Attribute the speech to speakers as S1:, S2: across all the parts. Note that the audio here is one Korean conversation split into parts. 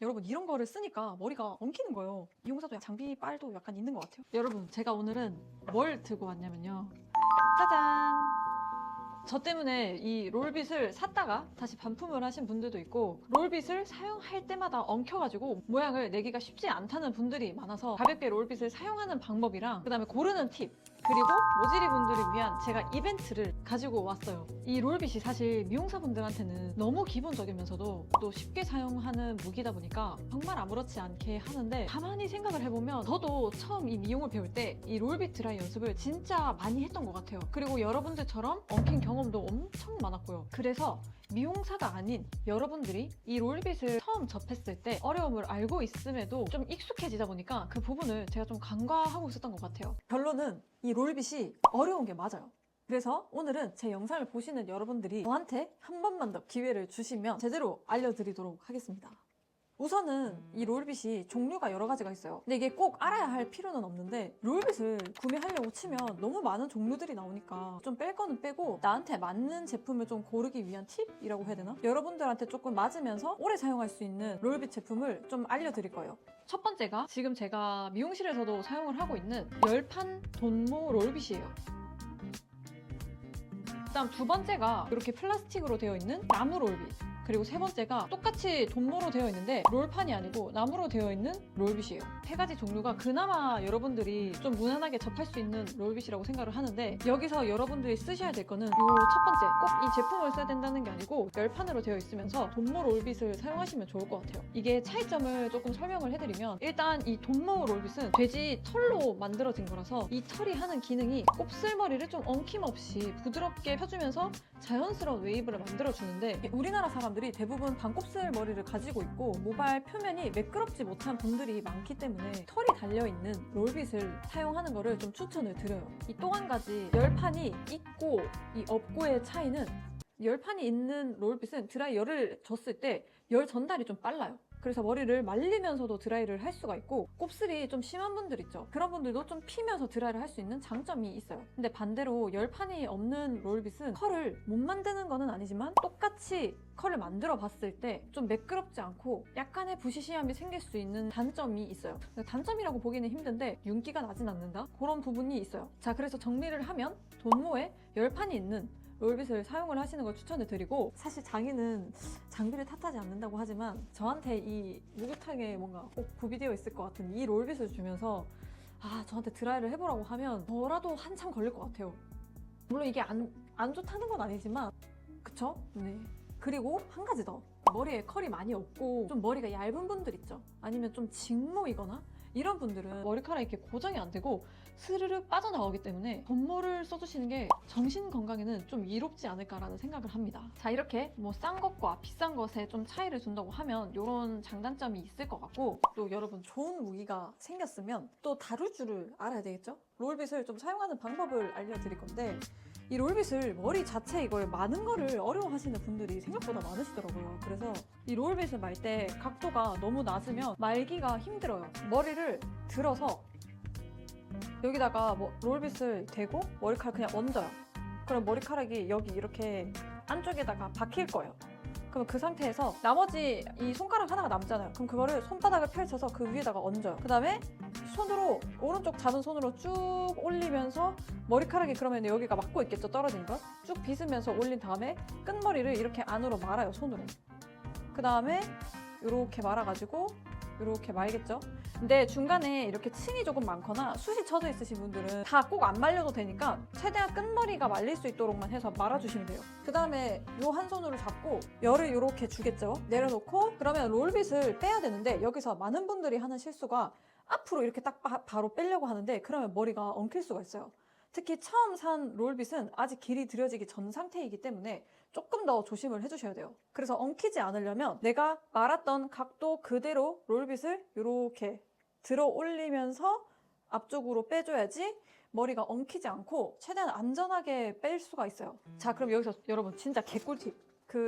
S1: 여러분 이런 거를 쓰니까 머리가 엉키는 거예요. 미용사도 장비빨도 약간 있는 것 같아요. 여러분 제가 오늘은 뭘 들고 왔냐면요. 짜잔! 저 때문에 이 롤빗을 샀다가 다시 반품을 하신 분들도 있고, 롤빗을 사용할 때마다 엉켜가지고 모양을 내기가 쉽지 않다는 분들이 많아서 가볍게 롤빗을 사용하는 방법이랑 그 다음에 고르는 팁, 그리고 모질이 분들을 위한 제가 이벤트를 가지고 왔어요. 이 롤빗이 사실 미용사분들한테는 너무 기본적이면서도 또 쉽게 사용하는 무기다 보니까 정말 아무렇지 않게 하는데, 가만히 생각을 해보면 저도 처음 이 미용을 배울 때 이 롤빗 드라이 연습을 진짜 많이 했던 것 같아요. 그리고 여러분들처럼 엉킨 경험도 엄청 많았고요. 그래서 미용사가 아닌 여러분들이 이 롤빗을 처음 접했을 때 어려움을 알고 있음에도 좀 익숙해지다 보니까 그 부분을 제가 좀 간과하고 있었던 것 같아요. 결론은 이 롤빗이 어려운 게 맞아요. 그래서 오늘은 제 영상을 보시는 여러분들이 저한테 한 번만 더 기회를 주시면 제대로 알려드리도록 하겠습니다. 우선은 이 롤빗이 종류가 여러 가지가 있어요. 근데 이게 꼭 알아야 할 필요는 없는데, 롤빗을 구매하려고 치면 너무 많은 종류들이 나오니까 좀 뺄 거는 빼고 나한테 맞는 제품을 좀 고르기 위한 팁이라고 해야 되나? 여러분들한테 조금 맞으면서 오래 사용할 수 있는 롤빗 제품을 좀 알려드릴 거예요. 첫 번째가 지금 제가 미용실에서도 사용을 하고 있는 열판 돈모 롤빗이에요. 그다음 두 번째가 이렇게 플라스틱으로 되어 있는 나무 롤빗. 그리고 세 번째가 똑같이 돈모로 되어 있는데 롤판이 아니고 나무로 되어 있는 롤빗이에요. 세 가지 종류가 그나마 여러분들이 좀 무난하게 접할 수 있는 롤빗이라고 생각을 하는데, 여기서 여러분들이 쓰셔야 될 거는 이 첫 번째, 꼭 이 제품을 써야 된다는 게 아니고 열판으로 되어 있으면서 돈모 롤빗을 사용하시면 좋을 것 같아요. 이게 차이점을 조금 설명을 해드리면, 일단 이 돈모 롤빗은 돼지 털로 만들어진 거라서 이 털이 하는 기능이 곱슬머리를 좀 엉킴없이 부드럽게 펴주면서 자연스러운 웨이브를 만들어주는데, 우리나라 사람들이 대부분 반곱슬 머리를 가지고 있고 모발 표면이 매끄럽지 못한 분들이 많기 때문에 털이 달려있는 롤빗을 사용하는 거를 좀 추천을 드려요. 이 또 한 가지, 열판이 있고 이 없고의 차이는, 열판이 있는 롤빗은 드라이 열을 줬을 때 열 전달이 좀 빨라요. 그래서 머리를 말리면서도 드라이를 할 수가 있고, 곱슬이 좀 심한 분들 있죠. 그런 분들도 좀 피면서 드라이를 할 수 있는 장점이 있어요. 근데 반대로 열판이 없는 롤빗은 컬을 못 만드는 거는 아니지만 똑같이 컬을 만들어 봤을 때 좀 매끄럽지 않고 약간의 부시시함이 생길 수 있는 단점이 있어요. 단점이라고 보기는 힘든데 윤기가 나진 않는다? 그런 부분이 있어요. 자, 그래서 정리를 하면 돈모에 열판이 있는 롤빗을 사용을 하시는 걸 추천을 드리고, 사실 장인은 장비를 탓하지 않는다고 하지만 저한테 이 목욕탕에 뭔가 꼭 구비되어 있을 것 같은 이 롤빗을 주면서 저한테 드라이를 해보라고 하면 저라도 한참 걸릴 것 같아요. 물론 이게 안 좋다는 건 아니지만, 그쵸? 네. 그리고 한 가지 더, 머리에 컬이 많이 없고 좀 머리가 얇은 분들 있죠. 아니면 좀 직모이거나 이런 분들은 머리카락이 이렇게 고정이 안 되고 스르륵 빠져나오기 때문에 돈모를 써주시는 게 정신 건강에는 좀 이롭지 않을까라는 생각을 합니다. 자, 이렇게 뭐 싼 것과 비싼 것에 좀 차이를 둔다고 하면 이런 장단점이 있을 것 같고, 또 여러분 좋은 무기가 생겼으면 또 다룰 줄을 알아야 되겠죠? 롤빗을 좀 사용하는 방법을 알려드릴 건데, 이 롤빗을 머리 자체 이걸 마는 거를 어려워하시는 분들이 생각보다 많으시더라고요. 그래서 이 롤빗을 말 때 각도가 너무 낮으면 말기가 힘들어요. 머리를 들어서 여기다가 뭐 롤빗을 대고 머리카락 그냥 얹어요. 그럼 머리카락이 여기 이렇게 안쪽에다가 박힐 거예요. 그럼 그 상태에서 나머지 이 손가락 하나가 남잖아요. 그럼 그거를 손바닥을 펼쳐서 그 위에다가 얹어요. 그 다음에 손으로, 오른쪽 잡은 손으로 쭉 올리면서 머리카락이 그러면 여기가 막고 있겠죠, 떨어진 걸. 쭉 빗으면서 올린 다음에 끝머리를 이렇게 안으로 말아요, 손으로. 그 다음에 이렇게 말아가지고 이렇게 말겠죠. 근데 중간에 이렇게 층이 조금 많거나 숱이 쳐져 있으신 분들은 다 꼭 안 말려도 되니까 최대한 끝머리가 말릴 수 있도록만 해서 말아주시면 돼요. 그 다음에 요 한 손으로 잡고 열을 이렇게 주겠죠. 내려놓고 그러면 롤빗을 빼야 되는데, 여기서 많은 분들이 하는 실수가 앞으로 이렇게 딱 바로 빼려고 하는데, 그러면 머리가 엉킬 수가 있어요. 특히 처음 산 롤빗은 아직 길이 들여지기 전 상태이기 때문에 조금 더 조심을 해주셔야 돼요. 그래서 엉키지 않으려면 내가 말았던 각도 그대로 롤빗을 이렇게 들어 올리면서 앞쪽으로 빼줘야지 머리가 엉키지 않고 최대한 안전하게 뺄 수가 있어요. 자, 그럼 여기서 여러분 진짜 개꿀팁.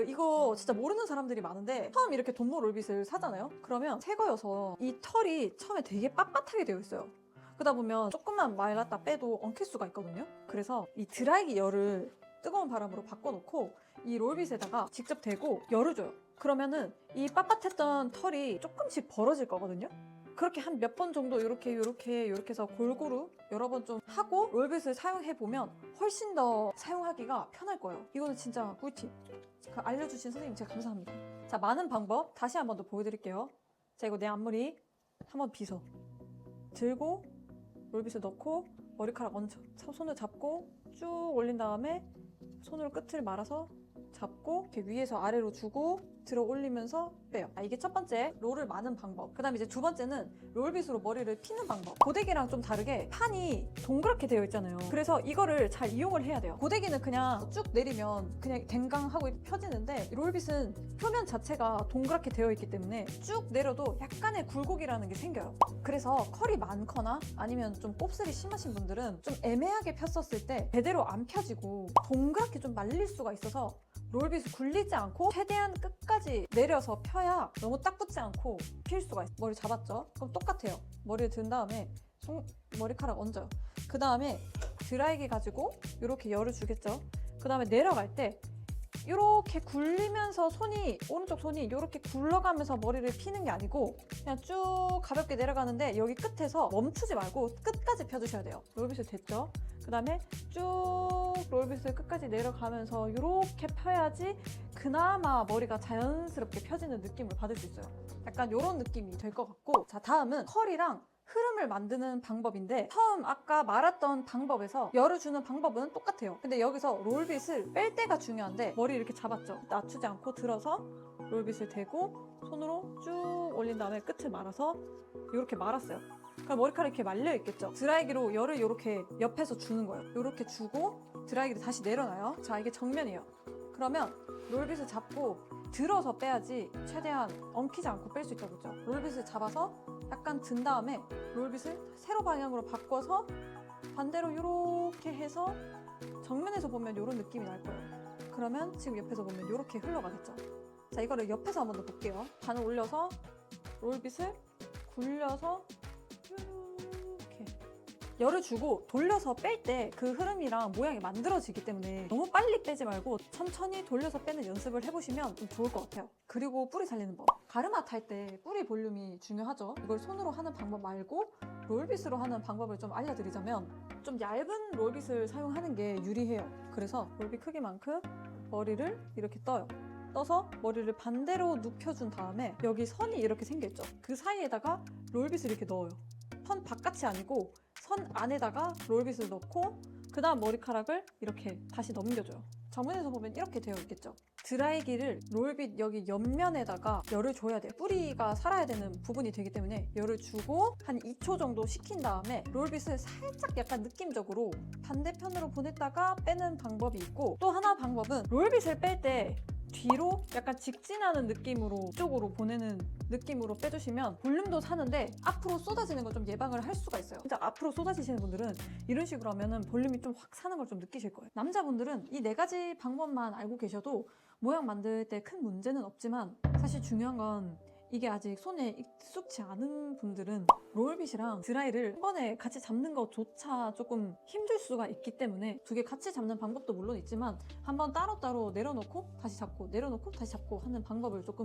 S1: 이거 진짜 모르는 사람들이 많은데, 처음 이렇게 돈모 롤빗을 사잖아요? 그러면 새 거여서 이 털이 처음에 되게 빳빳하게 되어 있어요. 그러다 보면 조금만 말랐다 빼도 엉킬 수가 있거든요. 그래서 이 드라이기 열을 뜨거운 바람으로 바꿔놓고 이 롤빗에다가 직접 대고 열을 줘요. 그러면은 이 빳빳했던 털이 조금씩 벌어질 거거든요. 그렇게 한 몇 번 정도 이렇게 해서 골고루 여러 번 좀 하고 롤빗을 사용해 보면 훨씬 더 사용하기가 편할 거예요. 이거는 진짜 꿀팁. 알려주신 선생님 제가 감사합니다. 자, 많은 방법 다시 한 번 더 보여드릴게요. 자, 이거 내 앞머리 한번 빗어 들고 롤빗을 넣고 머리카락 얹어 손을 잡고 쭉 올린 다음에 손으로 끝을 말아서 잡고 이렇게 위에서 아래로 주고 들어 올리면서 빼요. 이게 첫 번째 롤을 마는 방법. 그 다음에 이제 두 번째는 롤빗으로 머리를 피는 방법. 고데기랑 좀 다르게 판이 동그랗게 되어 있잖아요. 그래서 이거를 잘 이용을 해야 돼요. 고데기는 그냥 쭉 내리면 그냥 댕강하고 펴지는데 롤빗은 표면 자체가 동그랗게 되어 있기 때문에 쭉 내려도 약간의 굴곡이라는 게 생겨요. 그래서 컬이 많거나 아니면 좀 곱슬이 심하신 분들은 좀 애매하게 폈었을 때 제대로 안 펴지고 동그랗게 좀 말릴 수가 있어서 롤빗을 굴리지 않고 최대한 끝까지 내려서 펴야 너무 딱 붙지 않고 필 수가 있어요. 머리 잡았죠? 그럼 똑같아요. 머리를 든 다음에 머리카락 얹어요. 그 다음에 드라이기 가지고 이렇게 열을 주겠죠? 그 다음에 내려갈 때 이렇게 굴리면서 오른쪽 손이 이렇게 굴러가면서 머리를 피는 게 아니고 그냥 쭉 가볍게 내려가는데 여기 끝에서 멈추지 말고 끝까지 펴주셔야 돼요. 롤빗을 됐죠? 그 다음에 쭉 롤빗을 끝까지 내려가면서 이렇게 펴야지 그나마 머리가 자연스럽게 펴지는 느낌을 받을 수 있어요. 약간 이런 느낌이 될 것 같고, 자, 다음은 컬이랑 흐름을 만드는 방법인데 처음 아까 말했던 방법에서 열을 주는 방법은 똑같아요. 근데 여기서 롤빗을 뺄 때가 중요한데 머리 이렇게 잡았죠? 낮추지 않고 들어서 롤빗을 대고 손으로 쭉 올린 다음에 끝을 말아서 이렇게 말았어요. 그럼 머리카락이 이렇게 말려 있겠죠? 드라이기로 열을 이렇게 옆에서 주는 거예요. 이렇게 주고 드라이기를 다시 내려놔요. 자, 이게 정면이에요. 그러면 롤빗을 잡고 들어서 빼야지 최대한 엉키지 않고 뺄 수 있다고 했죠. 롤빗을 잡아서 약간 든 다음에 롤빗을 세로 방향으로 바꿔서 반대로 이렇게 해서 정면에서 보면 이런 느낌이 날 거예요. 그러면 지금 옆에서 보면 이렇게 흘러가겠죠. 자, 이거를 옆에서 한번 더 볼게요. 반을 올려서 롤빗을 굴려서 이렇게 열을 주고 돌려서 뺄 때 그 흐름이랑 모양이 만들어지기 때문에 너무 빨리 빼지 말고 천천히 돌려서 빼는 연습을 해보시면 좀 좋을 것 같아요. 그리고 뿌리 살리는 법. 가르마 탈 때 뿌리 볼륨이 중요하죠. 이걸 손으로 하는 방법 말고 롤빗으로 하는 방법을 좀 알려드리자면 좀 얇은 롤빗을 사용하는 게 유리해요. 그래서 롤빗 크기만큼 머리를 이렇게 떠서 머리를 반대로 눕혀준 다음에 여기 선이 이렇게 생겼죠. 그 사이에다가 롤빗을 이렇게 넣어요. 선 바깥이 아니고 선 안에다가 롤빗을 넣고 그 다음 머리카락을 이렇게 다시 넘겨줘요. 정면에서 보면 이렇게 되어 있겠죠. 드라이기를 롤빗 여기 옆면에다가 열을 줘야 돼요. 뿌리가 살아야 되는 부분이 되기 때문에 열을 주고 한 2초 정도 식힌 다음에 롤빗을 살짝 약간 느낌적으로 반대편으로 보냈다가 빼는 방법이 있고, 또 하나 방법은 롤빗을 뺄 때 뒤로 약간 직진하는 느낌으로 이쪽으로 보내는 느낌으로 빼주시면 볼륨도 사는데 앞으로 쏟아지는 걸 좀 예방을 할 수가 있어요. 진짜 앞으로 쏟아지시는 분들은 이런 식으로 하면은 볼륨이 좀 확 사는 걸 좀 느끼실 거예요. 남자분들은 이 4가지 방법만 알고 계셔도 모양 만들 때 큰 문제는 없지만 사실 중요한 건 이게 아직 손에 익숙치 않은 분들은 롤빗이랑 드라이를 한 번에 같이 잡는 것조차 조금 힘들 수가 있기 때문에 두 개 같이 잡는 방법도 물론 있지만 한번 따로따로 내려놓고 다시 잡고 내려놓고 다시 잡고 하는 방법을 조금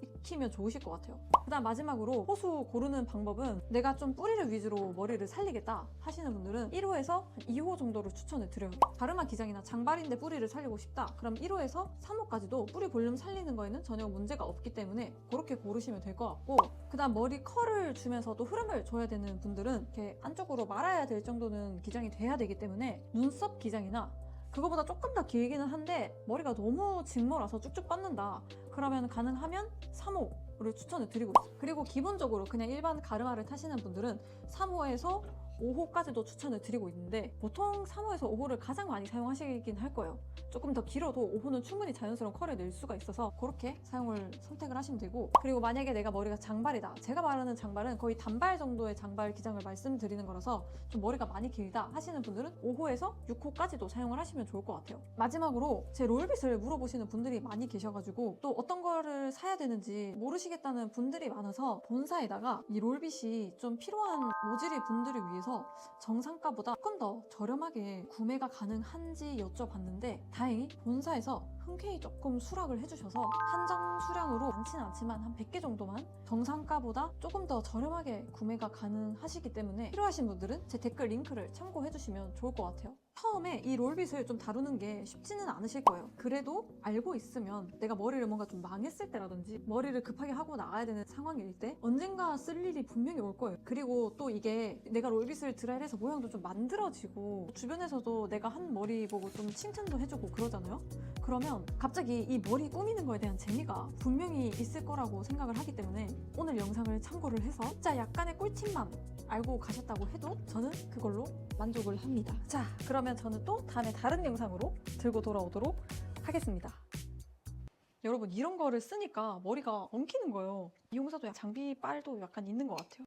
S1: 익히면 좋으실 것 같아요. 그 다음 마지막으로 호수 고르는 방법은 내가 좀 뿌리를 위주로 머리를 살리겠다 하시는 분들은 1호에서 2호 정도를 추천을 드려요. 가르마 기장이나 장발인데 뿌리를 살리고 싶다, 그럼 1호에서 3호까지도 뿌리 볼륨 살리는 거에는 전혀 문제가 없기 때문에 그렇게 고르시면 될 것 같고, 그 다음 머리 컬을 주면서도 흐름을 줘야 되는 분들은 이렇게 안쪽으로 말아야 될 정도는 기장이 돼야 되기 때문에 눈썹 기장이나 그거보다 조금 더 길기는 한데 머리가 너무 직모라서 쭉쭉 뻗는다, 그러면 가능하면 3호를 추천을 드리고 있어요. 그리고 기본적으로 그냥 일반 가르마를 타시는 분들은 3호에서 5호까지도 추천을 드리고 있는데 보통 3호에서 5호를 가장 많이 사용하시긴 할 거예요. 조금 더 길어도 5호는 충분히 자연스러운 컬을 낼 수가 있어서 그렇게 사용을 선택을 하시면 되고, 그리고 만약에 내가 머리가 장발이다, 제가 말하는 장발은 거의 단발 정도의 장발 기장을 말씀드리는 거라서 좀 머리가 많이 길다 하시는 분들은 5호에서 6호까지도 사용을 하시면 좋을 것 같아요. 마지막으로 제 롤빗을 물어보시는 분들이 많이 계셔가지고 또 어떤 거를 사야 되는지 모르시겠다는 분들이 많아서 본사에다가 이 롤빗이 좀 필요한 모질이 분들을 위해서 정상가보다 조금 더 저렴하게 구매가 가능한지 여쭤봤는데 다행히 본사에서 흔쾌히 조금 수락을 해주셔서 한정 수량으로 많지는 않지만 한 100개 정도만 정상가보다 조금 더 저렴하게 구매가 가능하시기 때문에 필요하신 분들은 제 댓글 링크를 참고해주시면 좋을 것 같아요. 처음에 이 롤빗을 좀 다루는 게 쉽지는 않으실 거예요. 그래도 알고 있으면 내가 머리를 뭔가 좀 망했을 때라든지 머리를 급하게 하고 나가야 되는 상황일 때 언젠가 쓸 일이 분명히 올 거예요. 그리고 또 이게 내가 롤빗을 드라이해서 모양도 좀 만들어지고 주변에서도 내가 한 머리 보고 좀 칭찬도 해주고 그러잖아요. 그러면 갑자기 이 머리 꾸미는 거에 대한 재미가 분명히 있을 거라고 생각을 하기 때문에 오늘 영상을 참고를 해서 진짜 약간의 꿀팁만 알고 가셨다고 해도 저는 그걸로 만족을 합니다. 자, 그러면 저는 또 다음에 다른 영상으로 들고 돌아오도록 하겠습니다. 여러분, 이런 거를 쓰니까 머리가 엉키는 거예요. 미용사도 장비 빨도 약간 있는 것 같아요.